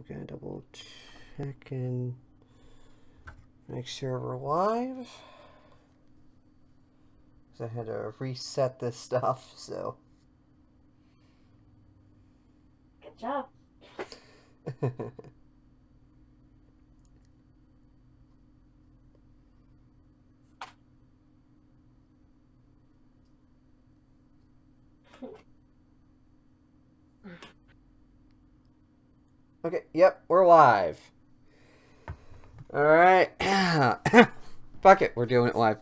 I'm gonna double check and make sure we're live. Because I had to reset this stuff, so. Good job. Okay, yep, we're live. Alright. Fuck it, we're doing it live.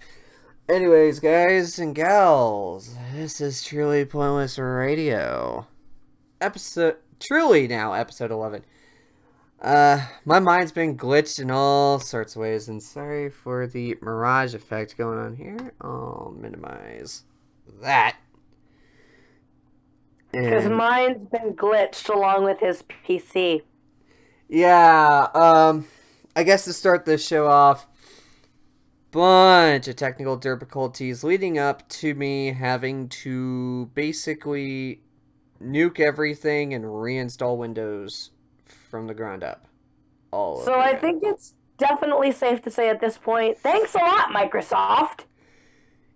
Anyways, guys and gals, this is Truly Pointless Radio. Truly now, episode 11. My mind's been glitched in all sorts of ways, and sorry for the mirage effect going on here. I'll minimize that. Because mine's been glitched along with his PC. Yeah, I guess to start this show off, bunch of technical difficulties leading up to me having to basically nuke everything and reinstall Windows from the ground up. So I think it's definitely safe to say at this point, thanks a lot, Microsoft.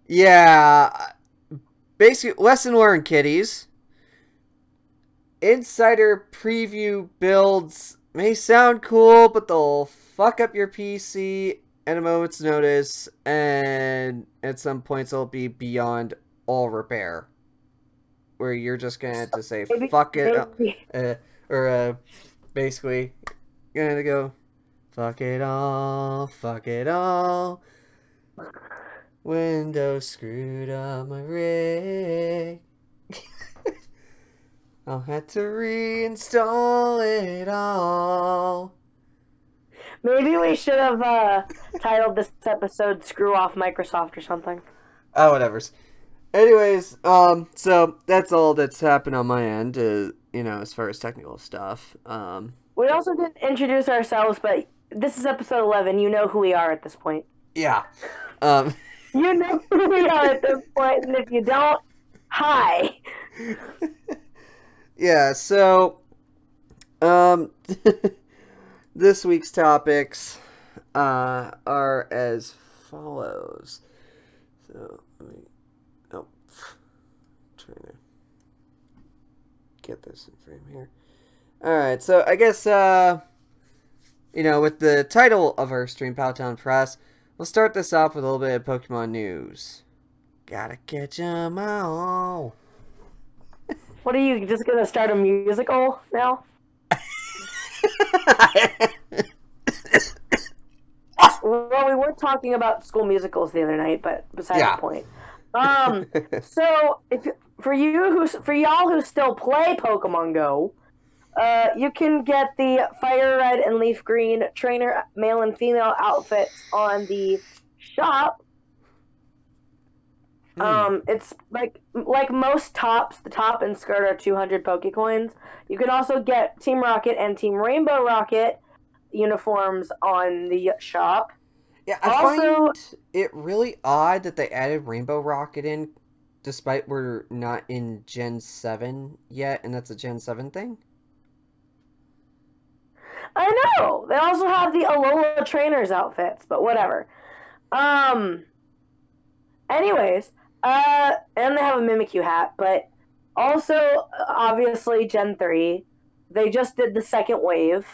Yeah, basically, lesson learned, kiddies. Insider preview builds may sound cool, but they'll fuck up your PC at a moment's notice, and at some points it'll be beyond all repair. Where you're just gonna have to say, fuck it, basically, you're gonna go, fuck it all, Windows screwed up my rig. I'll have to reinstall it all. Maybe we should have titled this episode Screw Off Microsoft or something. Oh, whatever. Anyways, so that's all that's happened on my end, as far as technical stuff. We also didn't introduce ourselves, but this is episode 11. You know who we are at this point. Yeah. You know who we are at this point, and if you don't, hi. Yeah, so, this week's topics, are as follows. So, let me, trying to get this in frame here. Alright, so I guess, with the title of our stream, Powtown Press, we'll start this off with a little bit of Pokemon news. Gotta catch 'em all. What are you, just gonna start a musical now? Well, we were talking about school musicals the other night, but besides the point. So for y'all who still play Pokemon Go, you can get the Fire Red and Leaf Green trainer male and female outfits on the shop. It's like most tops, the top and skirt are 200 Pokecoins. You can also get Team Rocket and Team Rainbow Rocket uniforms on the shop. Yeah, I find it really odd that they added Rainbow Rocket in, despite we're not in Gen 7 yet, and that's a Gen 7 thing. I know! They also have the Alola trainers outfits, but whatever. Anyways, and they have a Mimikyu hat, but also, obviously, Gen 3. They just did the second wave.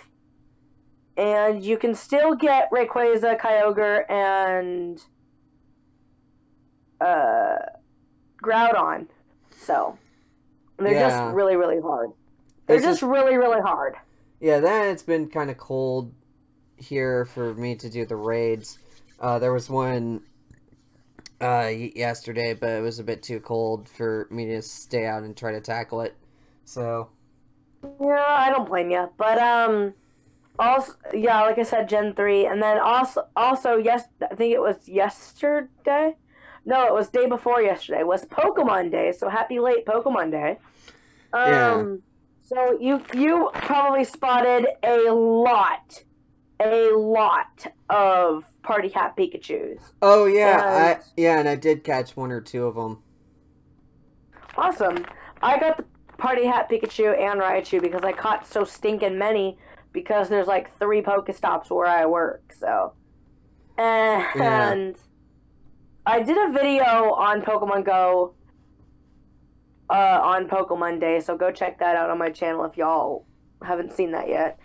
And you can still get Rayquaza, Kyogre, and Groudon. So, they're just really, really hard. They're just really, really hard. Yeah, then it's been kind of cold here for me to do the raids. There was one yesterday, but it was a bit too cold for me to stay out and try to tackle it. So, yeah, I don't blame you. But also, yeah, like I said, Gen 3, and then also yes, I think it was yesterday. No, it was day before yesterday. Was Pokemon Day? So happy late Pokemon Day. Yeah. So you probably spotted a lot of Party Hat Pikachus. Oh yeah, and I did catch one or two of them. Awesome. I got the Party Hat Pikachu and Raichu because I caught so stinking many because there's like 3 Pokestops where I work. So, and I did a video on Pokemon Go on Pokemon Day, so go check that out on my channel if y'all haven't seen that yet.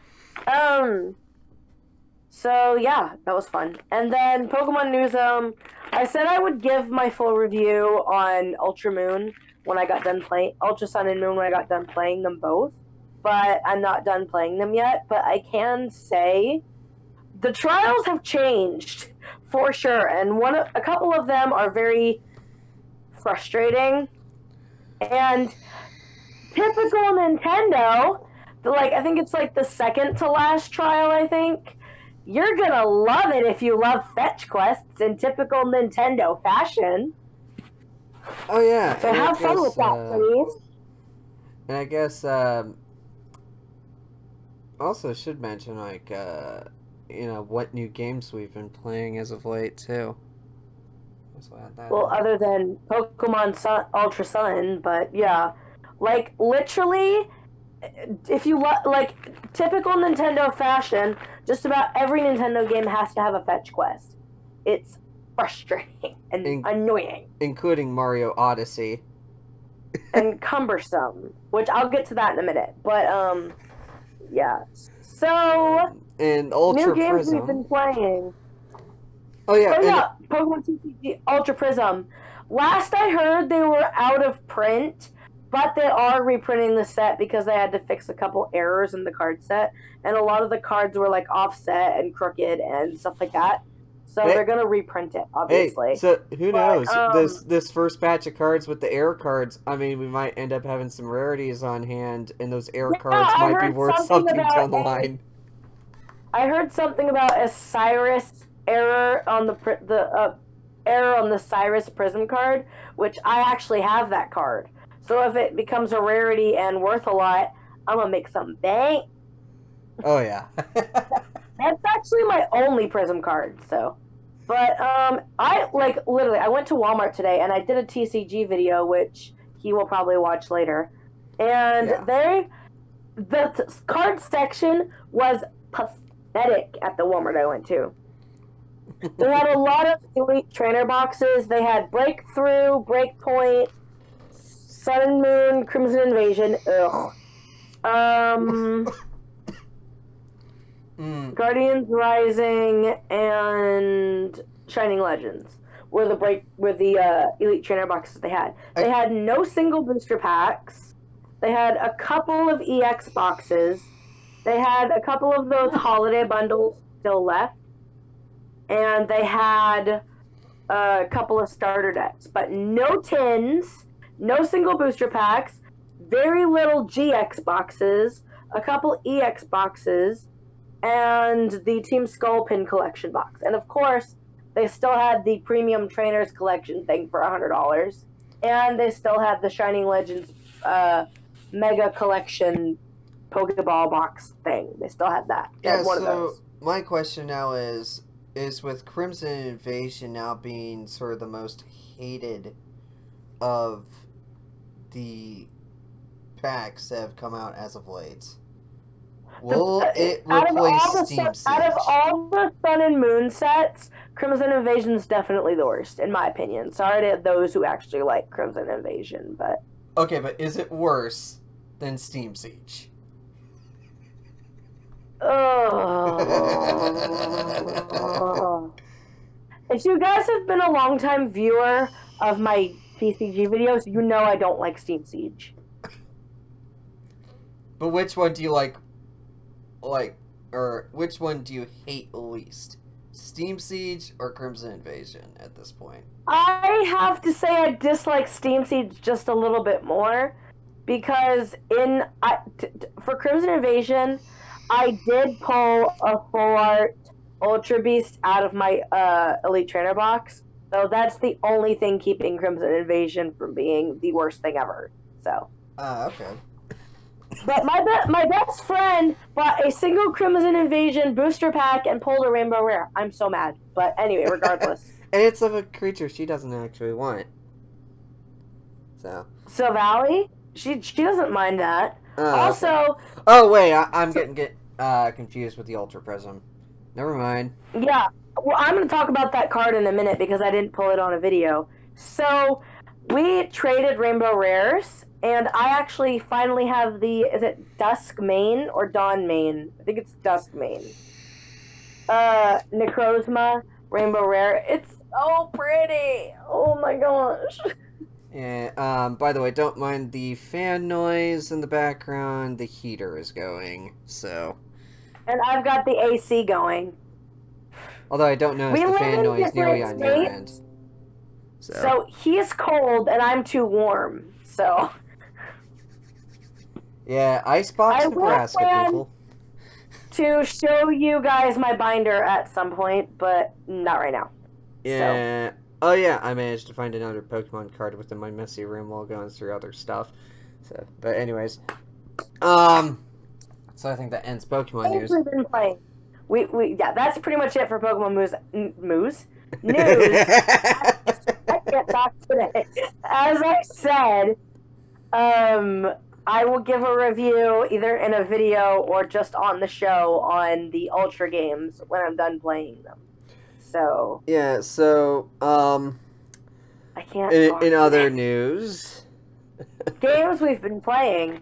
So yeah, that was fun. And then Pokemon News, I said I would give my full review on Ultra Moon when I got done playing Ultra Sun and Moon when I got done playing them both, but I'm not done playing them yet. But I can say the trials have changed for sure, and a couple of them are very frustrating. And typical Nintendo, like I think it's like the second to last trial, I think. You're gonna love it if you love fetch quests in typical Nintendo fashion. Oh yeah. So have fun with that, please. And I guess also should mention like what new games we've been playing as of late too. Well, other than Pokemon Ultra Sun, but yeah, like literally, if you like typical Nintendo fashion, just about every Nintendo game has to have a fetch quest. It's frustrating and annoying, including Mario Odyssey, and cumbersome. Which I'll get to that in a minute. But yeah. So and Ultra new games Prism. we've been playing. Oh yeah, Pokemon TCG Ultra Prism. Last I heard, they were out of print, but they are reprinting the set because they had to fix a couple errors in the card set, and a lot of the cards were like offset and crooked and stuff like that. So they're gonna reprint it, obviously. Hey, so who knows? This first batch of cards with the error cards, I mean, we might end up having some rarities on hand, and those error cards might be worth something down the line. I heard something about a Cyrus error on the error on the Cyrus Prism card, which I actually have that card. So if it becomes a rarity and worth a lot, I'm gonna make some bank. Oh yeah. That's actually my only Prism card. So, but I literally I went to Walmart today and I did a TCG video, which he will probably watch later, and the card section was pathetic at the Walmart I went to. They had a lot of Elite Trainer boxes. They had Breakthrough, Breakpoint, Sun and Moon, Crimson Invasion. Guardians Rising and Shining Legends were the Elite Trainer boxes they had. They had no single booster packs. They had a couple of EX boxes. They had a couple of those holiday bundles still left. And they had a couple of starter decks, but no tins, no single booster packs, very little GX boxes, a couple EX boxes, and the Team Skull Pin collection box. And of course, they still had the Premium Trainers collection thing for $100, and they still had the Shining Legends Mega Collection Pokeball box thing. They still had that. Yeah, one of those. My question now is with Crimson Invasion now being sort of the most hated of the packs that have come out as of late, will it replace Steam Siege? Out of all the Sun and Moon sets, Crimson Invasion is definitely the worst, in my opinion. Sorry to those who actually like Crimson Invasion, but... Okay, but is it worse than Steam Siege? Oh. If you guys have been a long-time viewer of my TCG videos, you know I don't like Steam Siege. But which one do you like, or which one do you hate least? Steam Siege or Crimson Invasion at this point? I have to say I dislike Steam Siege just a little bit more, because for Crimson Invasion, I did pull a full art Ultra Beast out of my Elite Trainer box, so that's the only thing keeping Crimson Invasion from being the worst thing ever. So. Okay. But my best friend bought a single Crimson Invasion booster pack and pulled a Rainbow Rare. I'm so mad. But anyway, regardless. And it's of a creature she doesn't actually want. So Valley, she doesn't mind that. Also. Oh wait, I'm getting confused with the Ultra Prism. Never mind. Yeah. Well, I'm going to talk about that card in a minute because I didn't pull it on a video. So, we traded Rainbow Rares, and I actually finally have is it Dusk Mane or Dawn Mane? I think it's Dusk Mane. Necrozma Rainbow Rare. It's so pretty. Oh my gosh. Yeah, by the way, don't mind the fan noise in the background. The heater is going, so. And I've got the AC going. Although I don't notice the fan noise nearly on your end. So he's cold and I'm too warm, so. Yeah, Icebox Nebraska, people. To show you guys my binder at some point, but not right now. Yeah. So. Oh yeah, I managed to find another Pokemon card within my messy room while going through other stuff. So, but anyways, so I think that ends Pokemon news. We've been playing. Yeah, that's pretty much it for Pokemon news. I can't talk today. As I said, I will give a review either in a video or just on the show on the Ultra games when I'm done playing them. So yeah, so I can't. In other news, games we've been playing,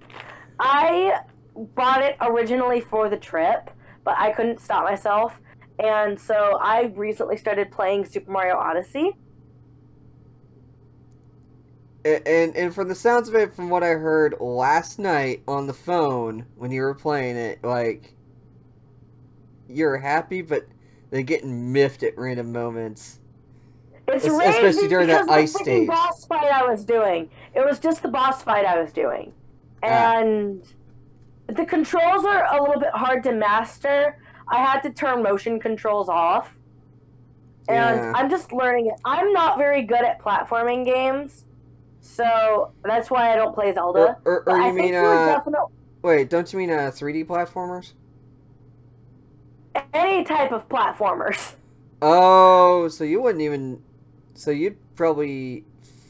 I bought it originally for the trip, but I couldn't stop myself, and so I recently started playing Super Mario Odyssey. And from the sounds of it, from what I heard last night on the phone when you were playing it, like, you're happy, but they're getting miffed at random moments. It's especially during that ice stage. Boss fight I was doing. It was just the boss fight I was doing, and the controls are a little bit hard to master. I had to turn motion controls off, and I'm just learning it. I'm not very good at platforming games. So that's why I don't play Zelda. Or you mean wait, don't you mean 3D platformers? Any type of platformers. Oh, so you wouldn't even. So you'd probably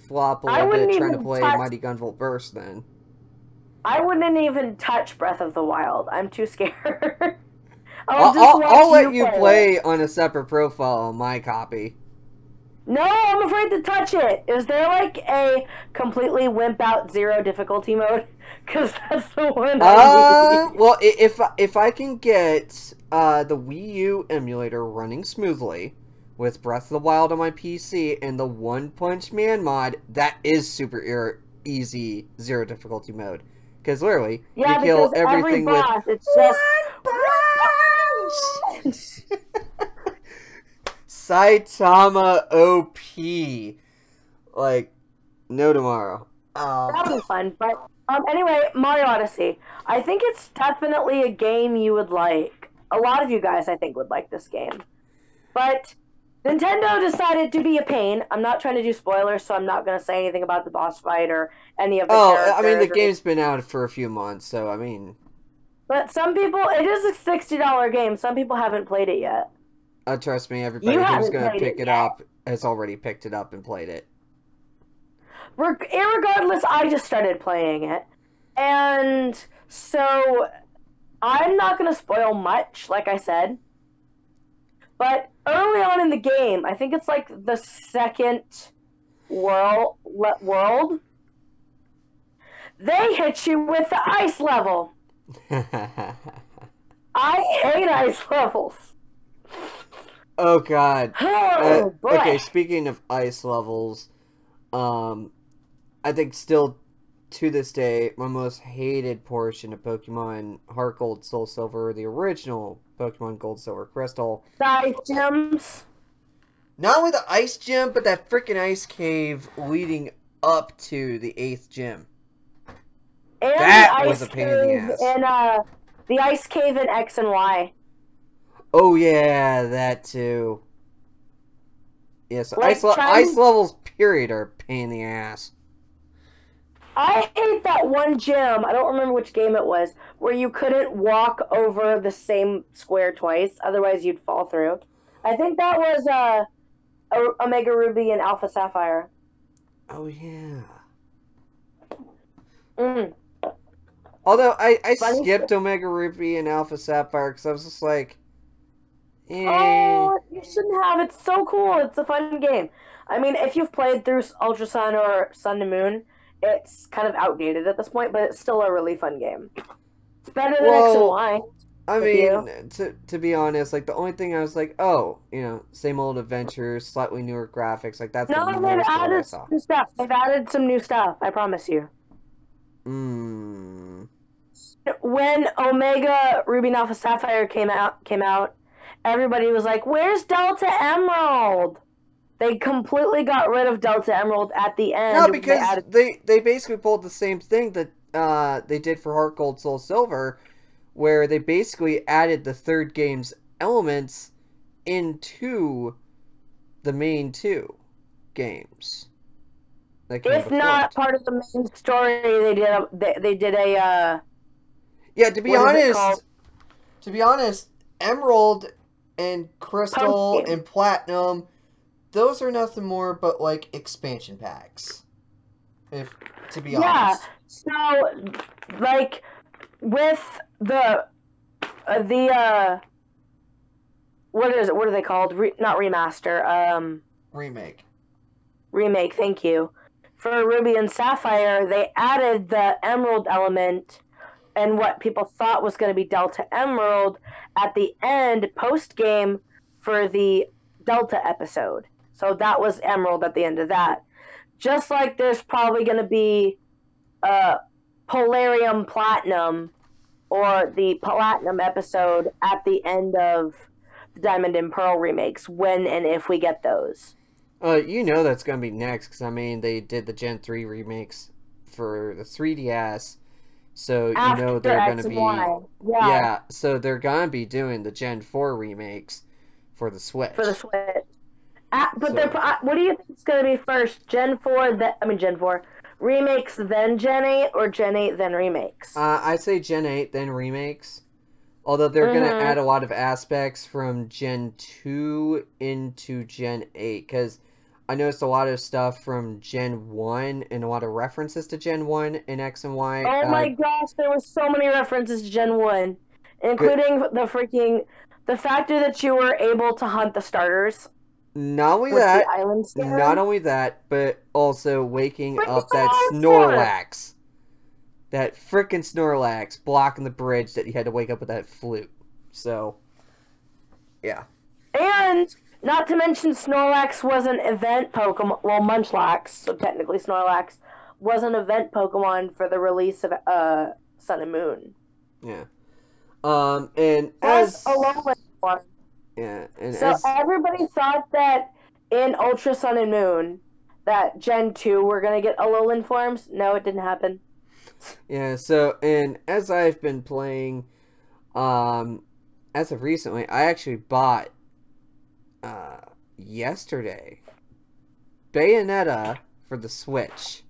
flop a little bit trying to play Mighty Gunvolt Burst then. I wouldn't even touch Breath of the Wild. I'm too scared. I'll let you play on a separate profile on my copy. No, I'm afraid to touch it. Is there like a completely wimp out 0 difficulty mode? Because that's the one I need. Well, if I can get the Wii U emulator running smoothly with Breath of the Wild on my PC and the One Punch Man mod, that is super easy 0 difficulty mode. Because literally, you kill everything with it's just One Punch! Saitama OP. Like, no tomorrow. That'll be fun. But anyway, Mario Odyssey. I think it's definitely a game you would like. A lot of you guys, I think, would like this game. But Nintendo decided to be a pain. I'm not trying to do spoilers, so I'm not going to say anything about the boss fight or any of the characters. I mean, the game's been out for a few months, so I mean... But some people... It is a $60 game. Some people haven't played it yet. Trust me, everybody who's going to pick it up has already picked it up and played it. Irregardless, I just started playing it. And so I'm not going to spoil much, like I said. But early on in the game, I think it's like the second world, they hit you with the ice level. I hate ice levels. Oh god. Oh, boy. Okay, speaking of ice levels, I think still to this day, my most hated portion of Pokemon Heart Gold, Soul Silver, the original Pokemon Gold, Silver, Crystal. The ice gyms. Not only the ice gym, but that freaking ice cave leading up to the 8th gym. And that was a pain in the ass. And the ice cave in X and Y. Oh yeah, that too. Yeah, so like ice levels, period, are a pain in the ass. I hate that one gym, I don't remember which game it was, where you couldn't walk over the same square twice, otherwise you'd fall through. I think that was Omega Ruby and Alpha Sapphire. Oh yeah. Although I Funny skipped Omega Ruby and Alpha Sapphire because I was just like, Oh, you shouldn't have. It's so cool. It's a fun game. I mean, if you've played through Ultra Sun or Sun and Moon, it's kind of outdated at this point, but it's still a really fun game. It's better than X and Y. I with mean, you. to be honest, like the only thing I was like, oh, same old adventures, slightly newer graphics, like that's No, the they've most of what I added saw. some stuff. They've added some new stuff. I promise you. Hmm. When Omega Ruby and Alpha Sapphire came out, everybody was like, "Where's Delta Emerald?" They completely got rid of Delta Emerald at the end. No, because they basically pulled the same thing that they did for Heart Gold Soul Silver, where they basically added the third game's elements into the main two games. If not part of the main story, they did a yeah, to be honest, Emerald and Crystal Pumpkin. and Platinum, those are nothing more but like expansion packs. To be honest. Yeah. So like with the what is it? What are they called? Not remaster. Remake. Thank you. For Ruby and Sapphire, they added the Emerald element and what people thought was going to be Delta Emerald at the end, post game, for the Delta episode. So that was Emerald at the end of that. Just like there's probably going to be Polarium Platinum or the Platinum episode at the end of the Diamond and Pearl remakes, when and if we get those. That's going to be next, because, I mean, they did the Gen 3 remakes for the 3DS, so After they're going to be... Yeah, so they're going to be doing the Gen 4 remakes for the Switch. What do you think is going to be first? Gen 4, Gen 4 remakes, then Gen 8, or Gen 8, then remakes? I say Gen 8, then remakes. Although they're going to add a lot of aspects from Gen 2 into Gen 8, because I noticed a lot of stuff from Gen 1 and a lot of references to Gen 1 in X and Y. Oh my gosh, there were so many references to Gen 1, including the factor that you were able to hunt the starters. Not only that, but also waking up that Snorlax. That frickin' Snorlax blocking the bridge that you had to wake up with that flute. So, yeah. And, not to mention, Snorlax was an event Pokemon. Well, Munchlax, so technically Snorlax, was an event Pokemon for the release of Sun and Moon. Yeah. And as a Alolan one. Yeah, and so everybody thought that in Ultra Sun and Moon, that Gen 2 were going to get Alolan forms. No, it didn't happen. Yeah, so, and as I've been playing, as of recently, I actually bought, yesterday, Bayonetta for the Switch.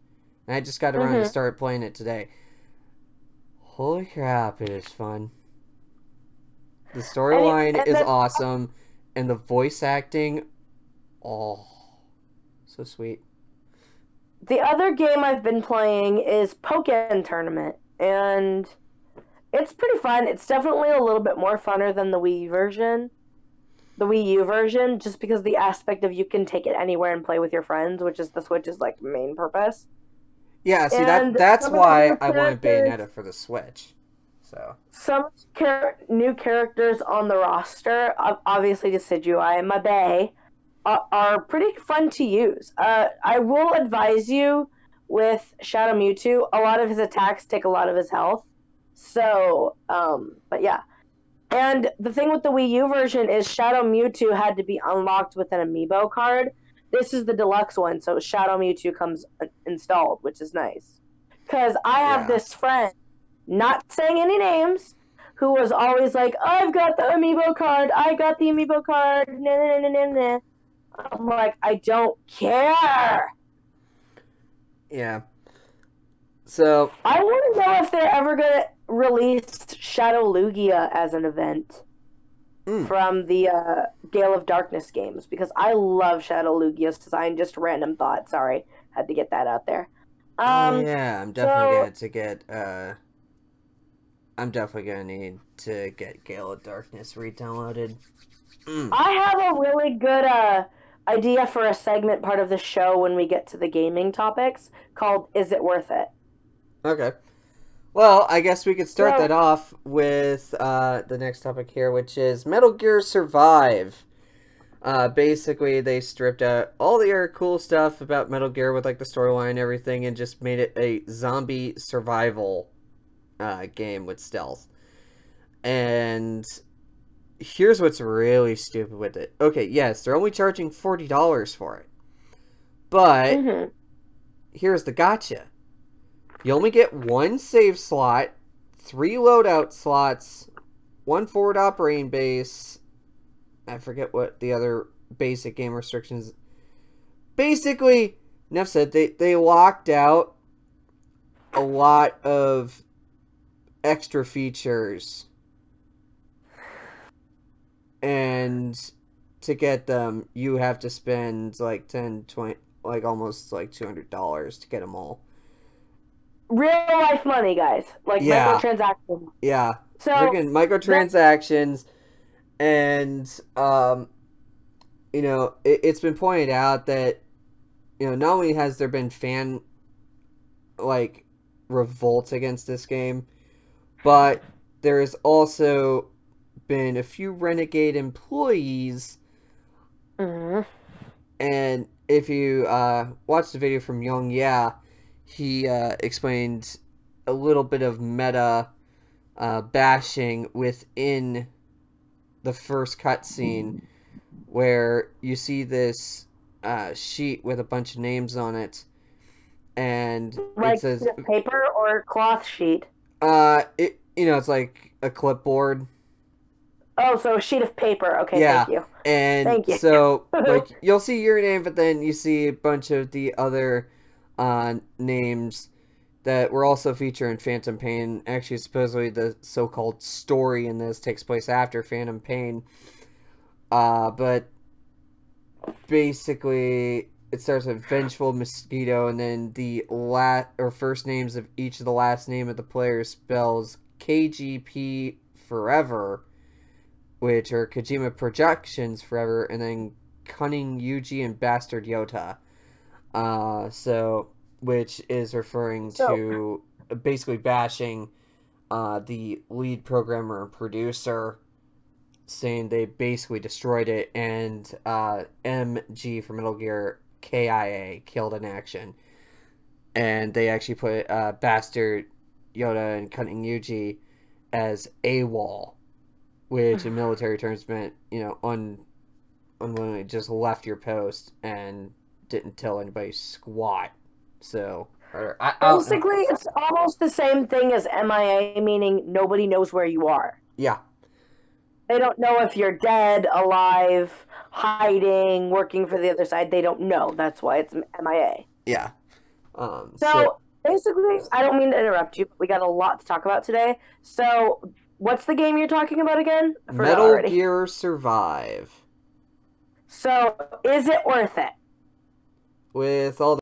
And I just got around to start playing it today. Holy crap, it is fun. The storyline is awesome, and the voice acting, oh, so sweet. The other game I've been playing is Pokken Tournament, and it's pretty fun. It's definitely a little bit more funner than the Wii U version, just because the aspect of you can take it anywhere and play with your friends, which is the Switch's like main purpose. Yeah, see, that's why I wanted Bayonetta for the Switch. So some new characters on the roster, obviously Decidueye and Mabe, are pretty fun to use. I will advise you with Shadow Mewtwo, a lot of his attacks take a lot of his health. So, but yeah. And the thing with the Wii U version is Shadow Mewtwo had to be unlocked with an amiibo card. This is the deluxe one, so Shadow Mewtwo comes installed, which is nice. Because I have this friend, not saying any names, who was always like, I've got the amiibo card, I got the amiibo card, nah, nah, nah, nah, nah. I'm like, I don't care. Yeah. So I want to know if they're ever going to release Shadow Lugia as an event from the Gale of Darkness games, because I love Shadow Lugia's design. Just random thought. Sorry, had to get that out there. yeah, I'm definitely going to get I'm definitely gonna need to get Gale of Darkness re-downloaded. I have a really good idea for a segment part of the show when we get to the gaming topics called "Is It Worth It?" Okay. Well, I guess we could start that off with the next topic here, which is Metal Gear Survive. Basically, they stripped out all the other cool stuff about Metal Gear with like the storyline and everything, and just made it a zombie survival game with stealth. And here's what's really stupid with it. Okay, yes, they're only charging $40 for it, but here's the gotcha. You only get one save slot, 3 loadout slots, 1 forward operating base. I forget what the other basic game restrictions. Basically, enough said, they locked out a lot of extra features. And to get them, you have to spend like 10, 20, like almost like $200 to get them all. Real life money, guys. Like microtransactions. Yeah. So freaking microtransactions, and you know, it's been pointed out that, you know, not only has there been fan like revolt against this game, but there has also been a few renegade employees. And if you watch the video from Young he explained a little bit of meta bashing within the first cutscene, where you see this sheet with a bunch of names on it, and like it says paper or cloth sheet. It, you know, it's like a clipboard. Oh, so a sheet of paper. Okay, yeah. Thank you. And thank you. So like you'll see your name, but then you see a bunch of the other names that were also featured in Phantom Pain. Actually, supposedly the so-called story in this takes place after Phantom Pain. But basically, it starts with Vengeful Mosquito, and then the first names of each of the last name of the player spells KGP Forever, which are Kojima Productions Forever, and then Cunning Yuji and Bastard Yota. So, which is referring to basically bashing the lead programmer and producer, saying they basically destroyed it, and MG for Metal Gear KIA, Killed in Action. And they actually put Bastard Yoda and Cunning Yuji as AWOL, which in military terms meant, you know, unwillingly just left your post and didn't tell anybody squat. So basically, it's almost the same thing as MIA, meaning nobody knows where you are. Yeah. They don't know if you're dead, alive, hiding, working for the other side. They don't know. That's why it's MIA. Yeah. So basically, I don't mean to interrupt you, but we got a lot to talk about today. So what's the game you're talking about again? Metal Gear Survive. So, is it worth it? With all the